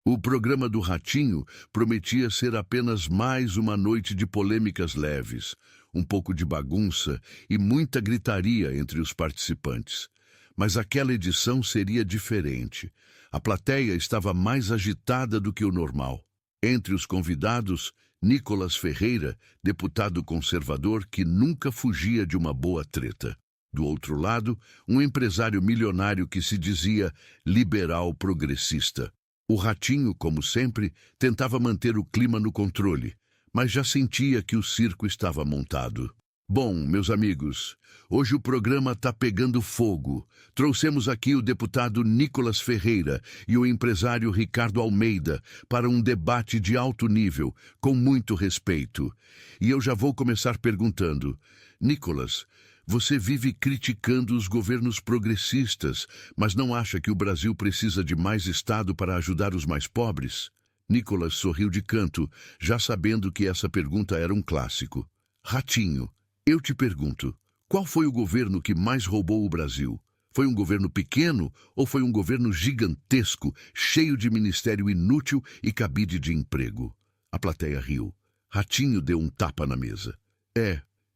O programa do Ratinho prometia ser apenas mais uma noite de polêmicas leves, um pouco de bagunça e muita gritaria entre os participantes. Mas aquela edição seria diferente. A plateia estava mais agitada do que o normal. Entre os convidados, Nicolas Ferreira, deputado conservador que nunca fugia de uma boa treta. Do outro lado, um empresário milionário que se dizia liberal progressista. O Ratinho, como sempre, tentava manter o clima no controle, mas já sentia que o circo estava montado. Bom, meus amigos, hoje o programa está pegando fogo. Trouxemos aqui o deputado Nicolas Ferreira e o empresário Ricardo Almeida para um debate de alto nível, com muito respeito. E eu já vou começar perguntando, Nicolas, você vive criticando os governos progressistas, mas não acha que o Brasil precisa de mais Estado para ajudar os mais pobres? Nicolas sorriu de canto, já sabendo que essa pergunta era um clássico. Ratinho, eu te pergunto, qual foi o governo que mais roubou o Brasil? Foi um governo pequeno ou foi um governo gigantesco, cheio de ministério inútil e cabide de emprego? A plateia riu. Ratinho deu um tapa na mesa.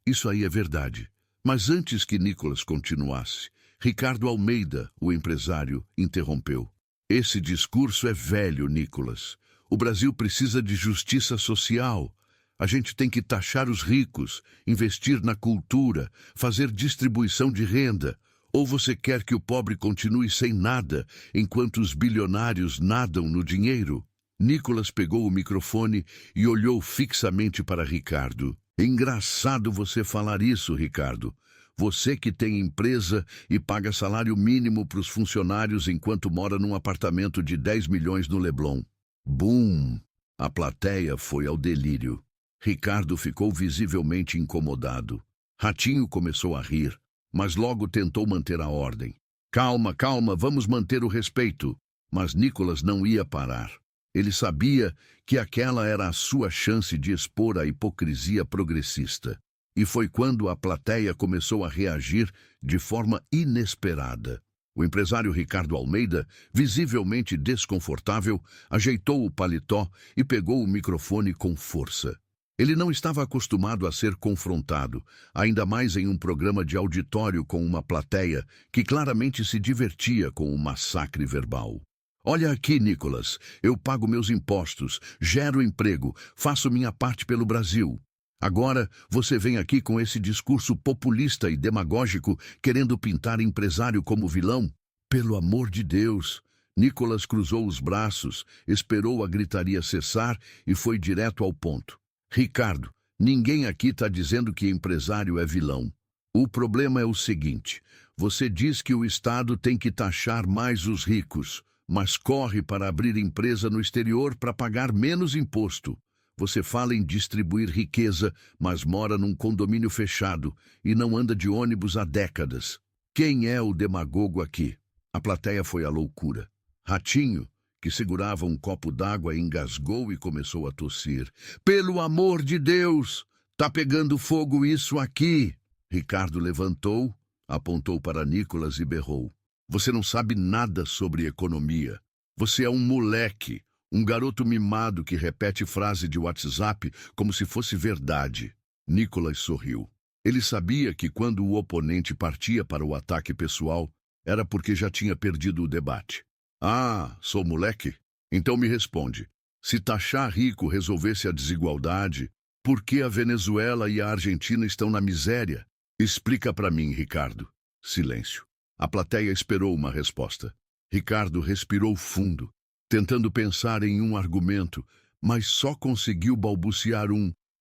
Isso aí é verdade. Mas antes que Nicolas continuasse, Ricardo Almeida, o empresário, interrompeu. Esse discurso é velho, Nicolas. O Brasil precisa de justiça social. A gente tem que taxar os ricos, investir na cultura, fazer distribuição de renda. Ou você quer que o pobre continue sem nada, enquanto os bilionários nadam no dinheiro? Nicolas pegou o microfone e olhou fixamente para Ricardo. Engraçado você falar isso, Ricardo. Você que tem empresa e paga salário mínimo para os funcionários enquanto mora num apartamento de 10 milhões no Leblon. Bum! A plateia foi ao delírio. Ricardo ficou visivelmente incomodado. Ratinho começou a rir, mas logo tentou manter a ordem. Calma, calma, vamos manter o respeito. Mas Nicolas não ia parar. Ele sabia que aquela era a sua chance de expor a hipocrisia progressista. E foi quando a plateia começou a reagir de forma inesperada. O empresário Ricardo Almeida, visivelmente desconfortável, ajeitou o paletó e pegou o microfone com força. Ele não estava acostumado a ser confrontado, ainda mais em um programa de auditório com uma plateia que claramente se divertia com o massacre verbal. Olha aqui, Nicolas, eu pago meus impostos, gero emprego, faço minha parte pelo Brasil. Agora você vem aqui com esse discurso populista e demagógico querendo pintar empresário como vilão? Pelo amor de Deus! Nicolas cruzou os braços, esperou a gritaria cessar e foi direto ao ponto. Ricardo, ninguém aqui está dizendo que empresário é vilão. O problema é o seguinte, você diz que o Estado tem que taxar mais os ricos, mas corre para abrir empresa no exterior para pagar menos imposto. Você fala em distribuir riqueza, mas mora num condomínio fechado e não anda de ônibus há décadas. Quem é o demagogo aqui? A plateia foi à loucura. Ratinho, que segurava um copo d'água, engasgou e começou a tossir. Pelo amor de Deus! Tá pegando fogo isso aqui! Ricardo levantou, apontou para Nicolas e berrou. Você não sabe nada sobre economia. Você é um moleque, um garoto mimado que repete frase de WhatsApp como se fosse verdade. Nicolas sorriu. Ele sabia que quando o oponente partia para o ataque pessoal, era porque já tinha perdido o debate. Ah, sou moleque? Então me responde. Se taxar rico resolvesse a desigualdade, por que a Venezuela e a Argentina estão na miséria? Explica para mim, Ricardo. Silêncio. A plateia esperou uma resposta. Ricardo respirou fundo, tentando pensar em um argumento, mas só conseguiu balbuciar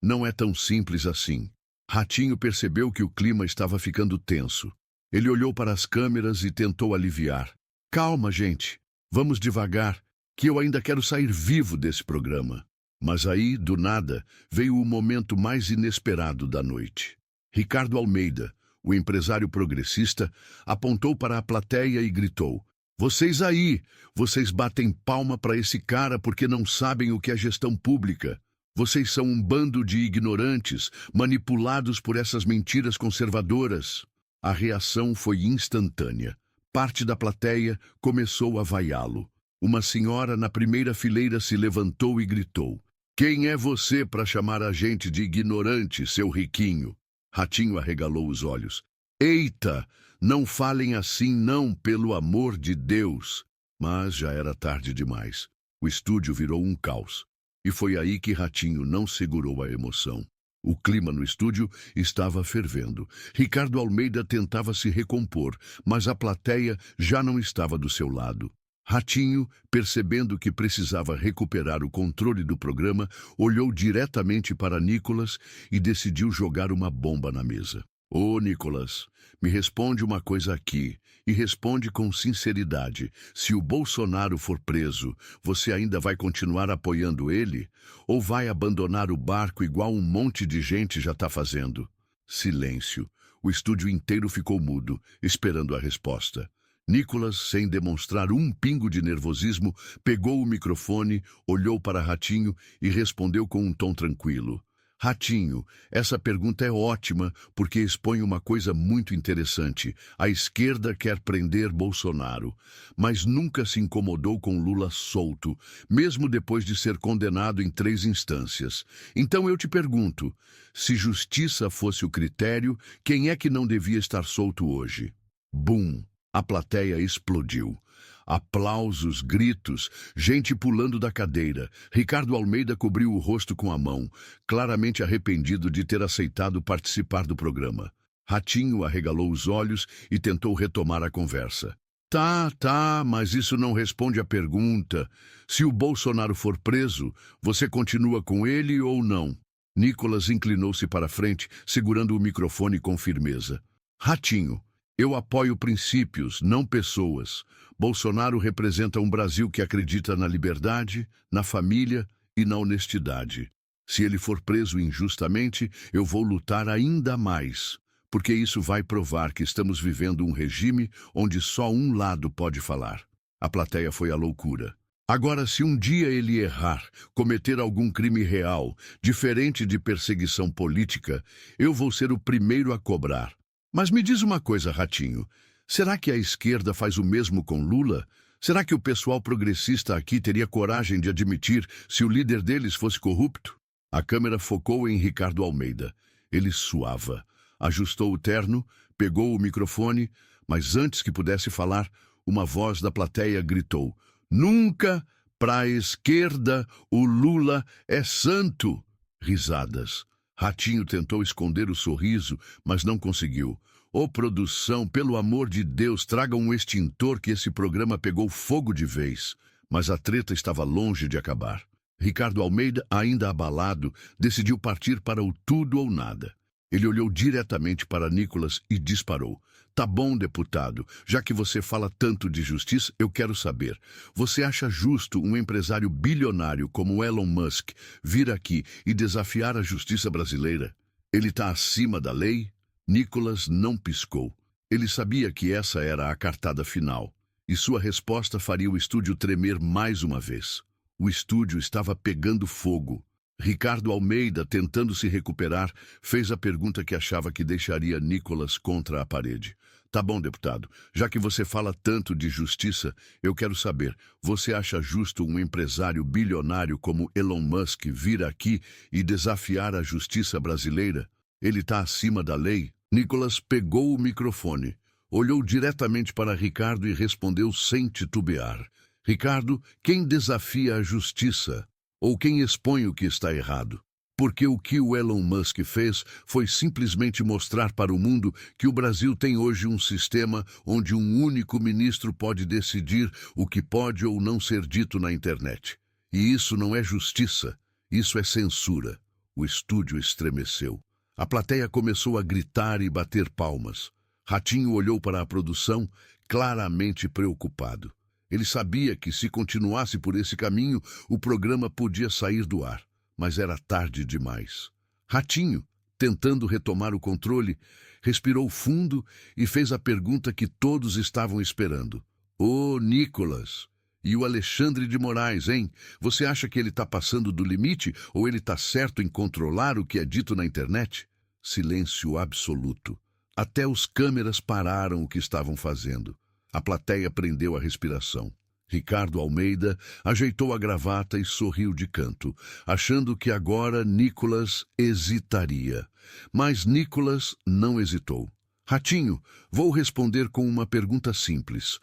não é tão simples assim. Ratinho percebeu que o clima estava ficando tenso. Ele olhou para as câmeras e tentou aliviar. Calma, gente. Vamos devagar, que eu ainda quero sair vivo desse programa. Mas aí, do nada, veio o momento mais inesperado da noite. Ricardo Almeida, o empresário progressista, apontou para a plateia e gritou. Vocês aí, vocês batem palma para esse cara porque não sabem o que é gestão pública. Vocês são um bando de ignorantes, manipulados por essas mentiras conservadoras. A reação foi instantânea. Parte da plateia começou a vaiá-lo. Uma senhora na primeira fileira se levantou e gritou: "Quem é você para chamar a gente de ignorante, seu riquinho?" Ratinho arregalou os olhos. "Eita, não falem assim não, pelo amor de Deus!" Mas já era tarde demais. O estúdio virou um caos. E foi aí que Ratinho não segurou a emoção. O clima no estúdio estava fervendo. Ricardo Almeida tentava se recompor, mas a plateia já não estava do seu lado. Ratinho, percebendo que precisava recuperar o controle do programa, olhou diretamente para Nicolas e decidiu jogar uma bomba na mesa. "Ô, Nicolas, me responde uma coisa aqui, e responde com sinceridade. Se o Bolsonaro for preso, você ainda vai continuar apoiando ele? Ou vai abandonar o barco igual um monte de gente já está fazendo?" Silêncio. O estúdio inteiro ficou mudo, esperando a resposta. Nicolas, sem demonstrar um pingo de nervosismo, pegou o microfone, olhou para Ratinho e respondeu com um tom tranquilo: "Ratinho, essa pergunta é ótima porque expõe uma coisa muito interessante. A esquerda quer prender Bolsonaro, mas nunca se incomodou com Lula solto, mesmo depois de ser condenado em 3 instâncias. Então eu te pergunto, se justiça fosse o critério, quem é que não devia estar solto hoje?" Bum! A plateia explodiu. Aplausos, gritos, gente pulando da cadeira. Ricardo Almeida cobriu o rosto com a mão, claramente arrependido de ter aceitado participar do programa. Ratinho arregalou os olhos e tentou retomar a conversa. Tá, mas isso não responde à pergunta. Se o Bolsonaro for preso, você continua com ele ou não?" Nicolas inclinou-se para a frente, segurando o microfone com firmeza. "Ratinho, eu apoio princípios, não pessoas. Bolsonaro representa um Brasil que acredita na liberdade, na família e na honestidade. Se ele for preso injustamente, eu vou lutar ainda mais, porque isso vai provar que estamos vivendo um regime onde só um lado pode falar." A plateia foi à loucura. "Agora, se um dia ele errar, cometer algum crime real, diferente de perseguição política, eu vou ser o primeiro a cobrar. Mas me diz uma coisa, Ratinho, será que a esquerda faz o mesmo com Lula? Será que o pessoal progressista aqui teria coragem de admitir se o líder deles fosse corrupto?" A câmera focou em Ricardo Almeida. Ele suava, ajustou o terno, pegou o microfone, mas antes que pudesse falar, uma voz da plateia gritou: "Nunca, para a esquerda, o Lula é santo!" Risadas. Ratinho tentou esconder o sorriso, mas não conseguiu. "Ô, produção, pelo amor de Deus, traga um extintor que esse programa pegou fogo de vez." Mas a treta estava longe de acabar. Ricardo Almeida, ainda abalado, decidiu partir para o tudo ou nada. Ele olhou diretamente para Nicolas e disparou: "Tá bom, deputado, já que você fala tanto de justiça, eu quero saber. Você acha justo um empresário bilionário como Elon Musk vir aqui e desafiar a justiça brasileira? Ele está acima da lei?" Nicolas não piscou. Ele sabia que essa era a cartada final, e sua resposta faria o estúdio tremer mais uma vez. O estúdio estava pegando fogo. Ricardo Almeida, tentando se recuperar, fez a pergunta que achava que deixaria Nicolas contra a parede. "Tá bom, deputado, já que você fala tanto de justiça, eu quero saber, você acha justo um empresário bilionário como Elon Musk vir aqui e desafiar a justiça brasileira? Ele está acima da lei?" Nicolas pegou o microfone, olhou diretamente para Ricardo e respondeu sem titubear: "Ricardo, quem desafia a justiça? Ou quem expõe o que está errado? Porque o que o Elon Musk fez foi simplesmente mostrar para o mundo que o Brasil tem hoje um sistema onde um único ministro pode decidir o que pode ou não ser dito na internet. E isso não é justiça, isso é censura." O estúdio estremeceu. A plateia começou a gritar e bater palmas. Ratinho olhou para a produção, claramente preocupado. Ele sabia que, se continuasse por esse caminho, o programa podia sair do ar, mas era tarde demais. Ratinho, tentando retomar o controle, respirou fundo e fez a pergunta que todos estavam esperando: "Ô, Nicolas, e o Alexandre de Moraes, hein? Você acha que ele está passando do limite ou ele está certo em controlar o que é dito na internet?" Silêncio absoluto. Até os câmeras pararam o que estavam fazendo. A plateia prendeu a respiração. Ricardo Almeida ajeitou a gravata e sorriu de canto, achando que agora Nicolas hesitaria. Mas Nicolas não hesitou. Ratinho, vou responder com uma pergunta simples.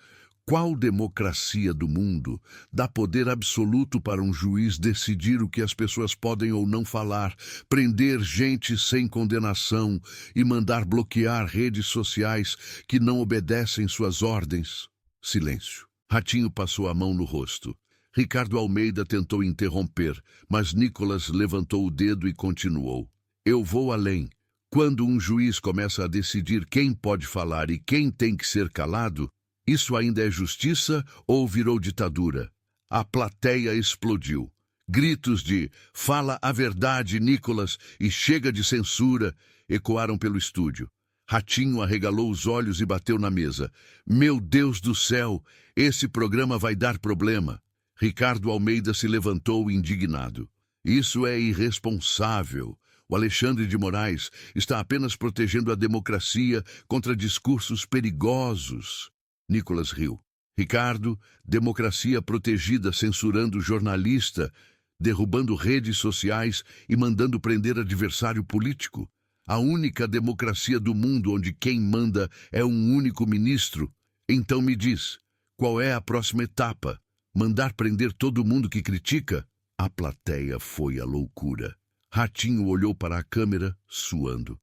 Qual democracia do mundo dá poder absoluto para um juiz decidir o que as pessoas podem ou não falar, prender gente sem condenação e mandar bloquear redes sociais que não obedecem suas ordens? Silêncio. Ratinho passou a mão no rosto. Ricardo Almeida tentou interromper, mas Nicolas levantou o dedo e continuou. Eu vou além. Quando um juiz começa a decidir quem pode falar e quem tem que ser calado, isso ainda é justiça ou virou ditadura? A plateia explodiu. Gritos de "Fala a verdade, Nicolas", e "Chega de censura" ecoaram pelo estúdio. Ratinho arregalou os olhos e bateu na mesa. Meu Deus do céu, esse programa vai dar problema. Ricardo Almeida se levantou indignado. Isso é irresponsável. O Alexandre de Moraes está apenas protegendo a democracia contra discursos perigosos. Nicolas riu. Ricardo, democracia protegida censurando jornalista, derrubando redes sociais e mandando prender adversário político. A única democracia do mundo onde quem manda é um único ministro. Então me diz, qual é a próxima etapa? Mandar prender todo mundo que critica? A plateia foi à loucura. Ratinho olhou para a câmera, suando.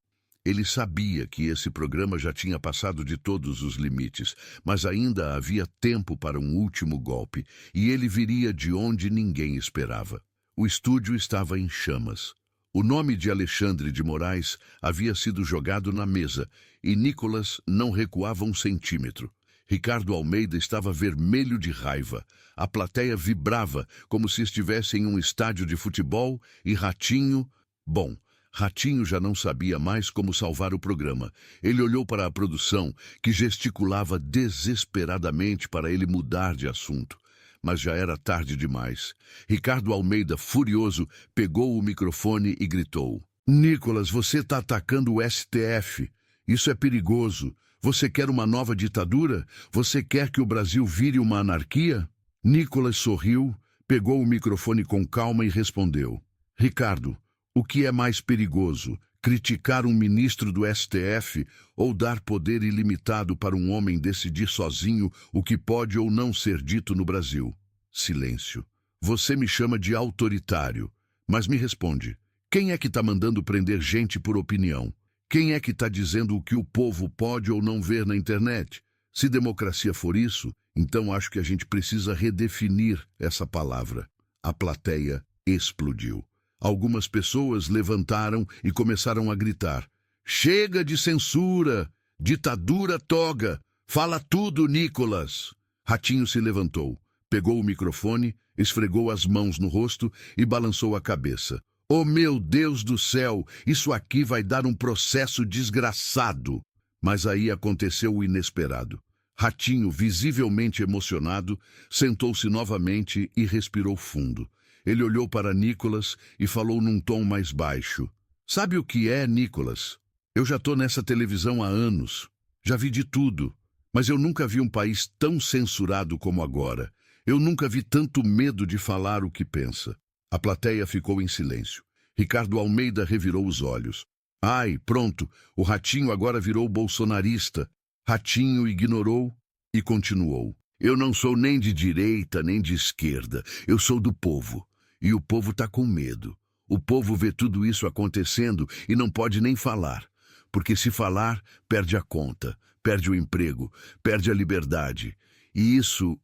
Ele sabia que esse programa já tinha passado de todos os limites, mas ainda havia tempo para um último golpe, e ele viria de onde ninguém esperava. O estúdio estava em chamas. O nome de Alexandre de Moraes havia sido jogado na mesa, e Nicolas não recuava um centímetro. Ricardo Almeida estava vermelho de raiva. A plateia vibrava, como se estivesse em um estádio de futebol, e Ratinho... Bom, Ratinho já não sabia mais como salvar o programa. Ele olhou para a produção, que gesticulava desesperadamente para ele mudar de assunto. Mas já era tarde demais. Ricardo Almeida, furioso, pegou o microfone e gritou. Nicolas, você está atacando o STF. Isso é perigoso. Você quer uma nova ditadura? Você quer que o Brasil vire uma anarquia? Nicolas sorriu, pegou o microfone com calma e respondeu. Ricardo, o que é mais perigoso? Criticar um ministro do STF ou dar poder ilimitado para um homem decidir sozinho o que pode ou não ser dito no Brasil? Silêncio. Você me chama de autoritário, mas me responde. Quem é que está mandando prender gente por opinião? Quem é que está dizendo o que o povo pode ou não ver na internet? Se democracia for isso, então acho que a gente precisa redefinir essa palavra. A plateia explodiu. Algumas pessoas levantaram e começaram a gritar. Chega de censura! Ditadura toga! Fala tudo, Nicolas! Ratinho se levantou, pegou o microfone, esfregou as mãos no rosto e balançou a cabeça. Oh, meu Deus do céu! Isso aqui vai dar um processo desgraçado! Mas aí aconteceu o inesperado. Ratinho, visivelmente emocionado, sentou-se novamente e respirou fundo. Ele olhou para Nicolas e falou num tom mais baixo. Sabe o que é, Nicolas? Eu já estou nessa televisão há anos. Já vi de tudo. Mas eu nunca vi um país tão censurado como agora. Eu nunca vi tanto medo de falar o que pensa. A plateia ficou em silêncio. Ricardo Almeida revirou os olhos. Ai, pronto, o Ratinho agora virou bolsonarista. Ratinho ignorou e continuou. Eu não sou nem de direita nem de esquerda. Eu sou do povo. E o povo está com medo. O povo vê tudo isso acontecendo e não pode nem falar. Porque se falar, perde a conta, perde o emprego, perde a liberdade. E isso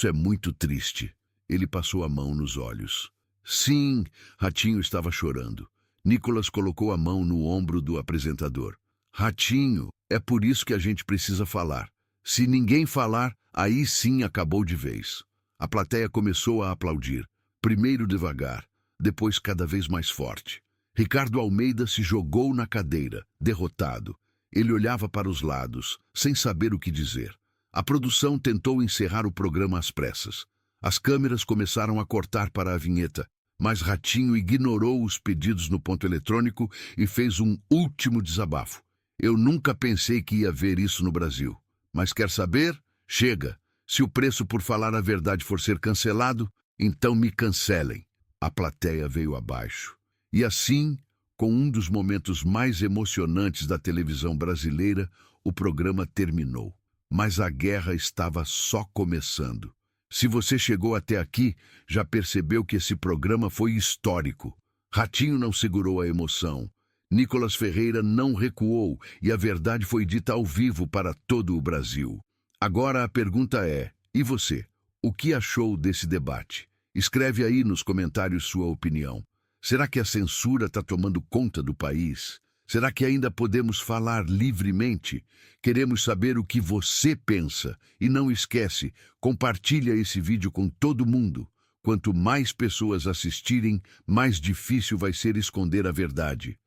é muito triste. Ele passou a mão nos olhos. Sim, Ratinho estava chorando. Nicolas colocou a mão no ombro do apresentador. Ratinho, é por isso que a gente precisa falar. Se ninguém falar, aí sim acabou de vez. A plateia começou a aplaudir. Primeiro devagar, depois cada vez mais forte. Ricardo Almeida se jogou na cadeira, derrotado. Ele olhava para os lados, sem saber o que dizer. A produção tentou encerrar o programa às pressas. As câmeras começaram a cortar para a vinheta, mas Ratinho ignorou os pedidos no ponto eletrônico e fez um último desabafo. Eu nunca pensei que ia ver isso no Brasil. Mas quer saber? Chega. Se o preço por falar a verdade for ser cancelado, então me cancelem. A plateia veio abaixo. E assim, com um dos momentos mais emocionantes da televisão brasileira, o programa terminou. Mas a guerra estava só começando. Se você chegou até aqui, já percebeu que esse programa foi histórico. Ratinho não segurou a emoção. Nicolas Ferreira não recuou e a verdade foi dita ao vivo para todo o Brasil. Agora a pergunta é, e você? O que achou desse debate? Escreve aí nos comentários sua opinião. Será que a censura está tomando conta do país? Será que ainda podemos falar livremente? Queremos saber o que você pensa. E não esquece, compartilha esse vídeo com todo mundo. Quanto mais pessoas assistirem, mais difícil vai ser esconder a verdade.